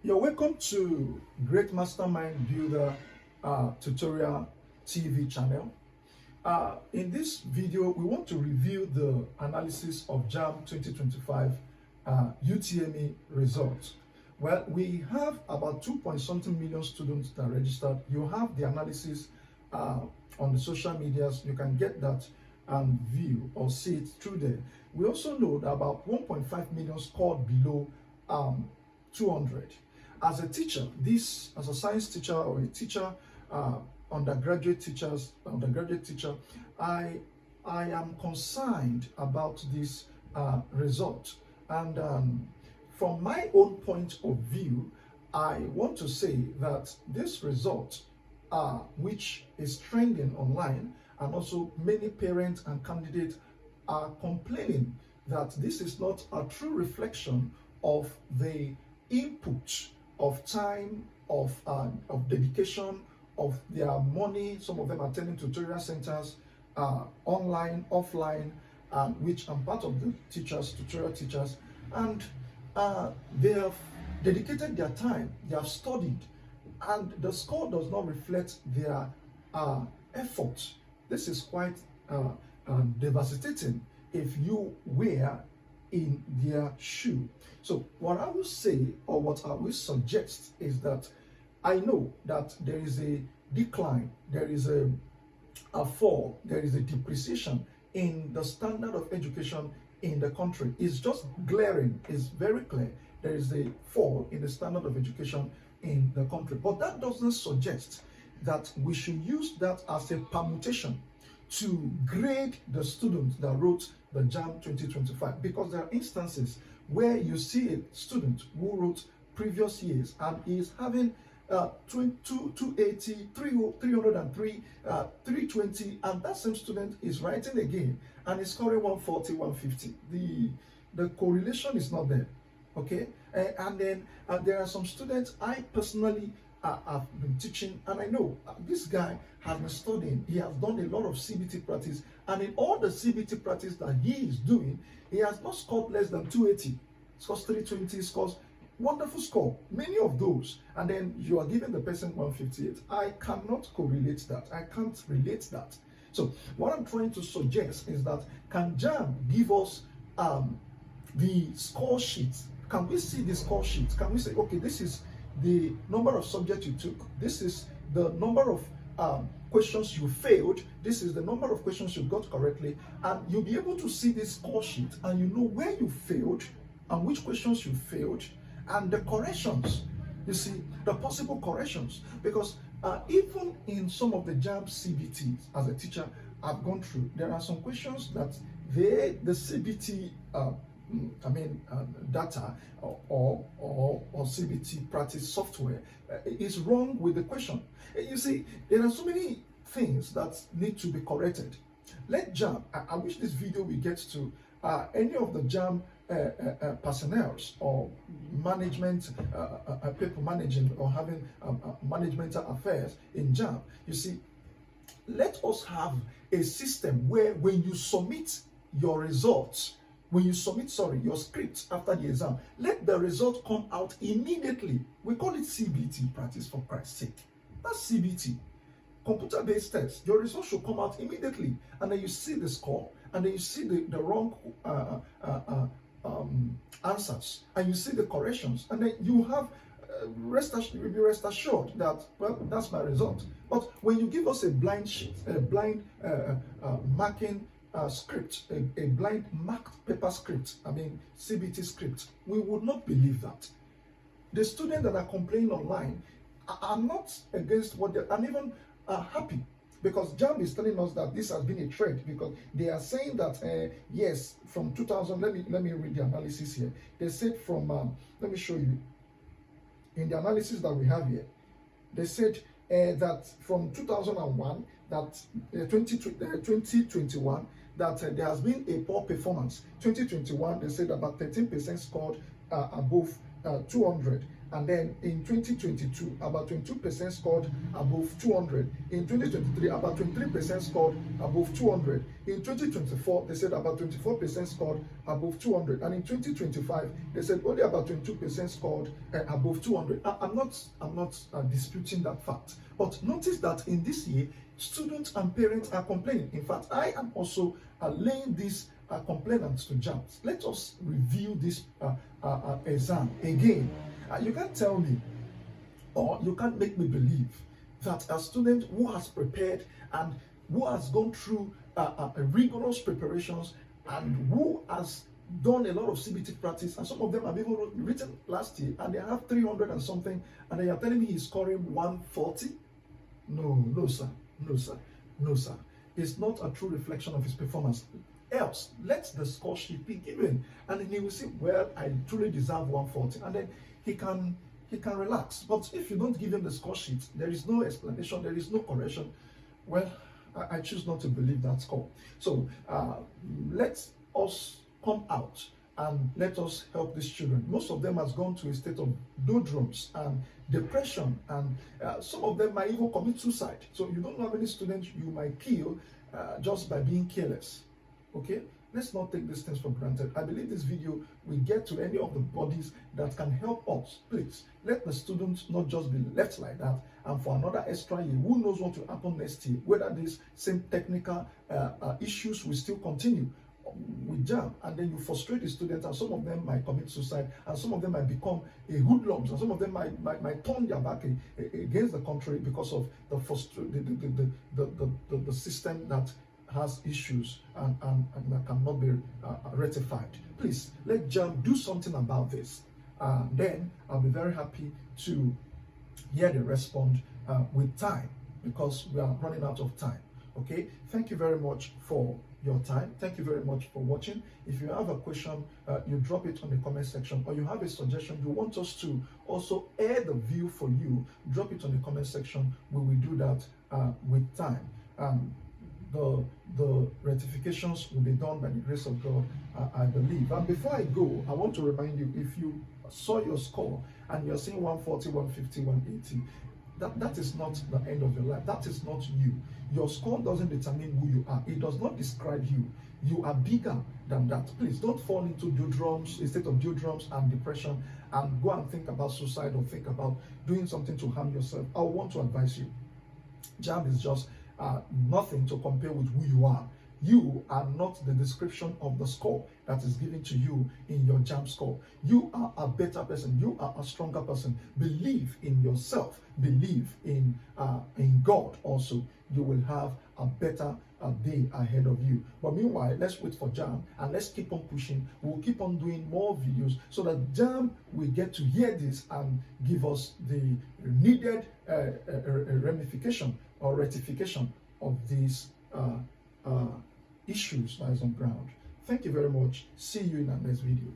You're welcome to Great Mastermind Builder tutorial TV channel. In this video, we want to review the analysis of Jamb 2025 UTME results. Well, we have about 2 point something million students that registered. You have the analysis on the social medias. You can get that and view or see it through there. We also know that about 1.5 million scored below 200. As a teacher, as a science teacher or a teacher, undergraduate teacher, I am concerned about this result. And from my own point of view, I want to say that this result, which is trending online, and also many parents and candidates are complaining that this is not a true reflection of the input of time, of dedication, of their money. Some of them are attending tutorial centers, online, offline, which I'm part of the teachers, tutorial teachers, and they have dedicated their time, they have studied, and the score does not reflect their effort. This is quite devastating if you were in their shoe. So what I will say, or what I will suggest, is that I know that there is a decline, there is a fall, there is a depreciation in the standard of education in the country. It's just glaring, it's very clear. There is a fall in the standard of education in the country. But that doesn't suggest that we should use that as a permutation to grade the students that wrote the Jamb 2025, because there are instances where you see a student who wrote previous years and is having 280, 303, 320, and that same student is writing again and is scoring 140, 150. The correlation is not there. Okay, and then there are some students I personally have been teaching, and I know this guy has been studying. He has done a lot of CBT practice, and in all the CBT practice that he is doing, he has not scored less than 280. Scores 320, scores wonderful score, many of those, and then you are giving the person 158. I cannot correlate that. I can't relate that. So what I'm trying to suggest is that, can Jamb give us the score sheet? Can we see the score sheet? Can we say, okay, this is the number of subjects you took, this is the number of questions you failed, this is the number of questions you got correctly, and you'll be able to see this score sheet and you know where you failed and which questions you failed and the corrections. You see, the possible corrections, because even in some of the Jamb CBTs, as a teacher, I've gone through, there are some questions that the CBT data or CBT practice software is wrong with the question. You see, there are so many things that need to be corrected. Let Jamb, I wish this video will get to any of the Jamb personnel or management, people managing or having management affairs in Jamb. You see, let us have a system where when you submit your results, when you submit, your script after the exam, let the result come out immediately. We call it CBT practice, for Christ's sake. That's CBT. Computer-based test. Your result should come out immediately. And then you see the score, and then you see the wrong answers, and you see the corrections, and then you have you'll be rest assured that, well, that's my result. But when you give us a blind sheet, a blind marking script, a blind marked paper script, CBT script, we would not believe that. The students that are complaining online are not against what they're, and even happy, because Jamb is telling us that this has been a trend, because they are saying that yes, from 2000, let me read the analysis here. They said from let me show you in the analysis that we have here. They said that from 2001, that 2021, that there has been a poor performance. 2021, they said about 13% scored above 200, And then in 2022, about 22% scored above 200. In 2023, about 23% scored above 200. In 2024, they said about 24% scored above 200. And in 2025, they said only about 22% scored above 200. I'm not disputing that fact. But notice that in this year, students and parents are complaining. In fact, I am also laying these complainants to Jamb. Let us review this exam again. You can't tell me, or you can't make me believe that a student who has prepared and who has gone through rigorous preparations and who has done a lot of CBT practice, and some of them have even written last year and they have 300 and something, and then you're telling me he's scoring 140? No, sir. No, sir. No, sir. It's not a true reflection of his performance. Else, let the score sheet be given, and then he will say, well, I truly deserve 140, and then he can relax. But if you don't give him the score sheet, there is no explanation, there is no correction. Well, I choose not to believe that score. So let us come out and let us help these children. Most of them has gone to a state of doldrums and depression, and some of them might even commit suicide. So you don't know how many students you might kill just by being careless. Okay, let's not take these things for granted. I believe this video will get to any of the bodies that can help us. Please let the students not just be left like that, and for another extra year, who knows what will happen next year, whether these same technical issues will still continue with Jamb, and then you frustrate the students, and some of them might commit suicide, and some of them might become a hoodlums, and some of them might turn their back against the country because of the system that has issues and that cannot be rectified. Please let Jamb do something about this. Then I'll be very happy to hear the response with time, because we are running out of time. Okay, thank you very much for your time. Thank you very much for watching. If you have a question, you drop it on the comment section, or you have a suggestion you want us to also air the view for you, drop it on the comment section. We will do that with time. The rectifications will be done by the grace of God, I believe. And before I go, I want to remind you, if you saw your score and you're seeing 140, 150, 180, that is not the end of your life. That is not you. Your score doesn't determine who you are. It does not describe you. You are bigger than that. Please don't fall into doldrums, a state of doldrums and depression, and go and think about suicide or think about doing something to harm yourself. I want to advise you, Jamb is just nothing to compare with who you are. You are not the description of the score that is given to you in your Jamb score. You are a better person. You are a stronger person. Believe in yourself. Believe in God also. You will have a better day ahead of you. But meanwhile, let's wait for Jamb and let's keep on pushing. We'll keep on doing more videos so that Jamb will get to hear this and give us the needed ramification or rectification of these issues that is on ground. Thank you very much. See you in our next video.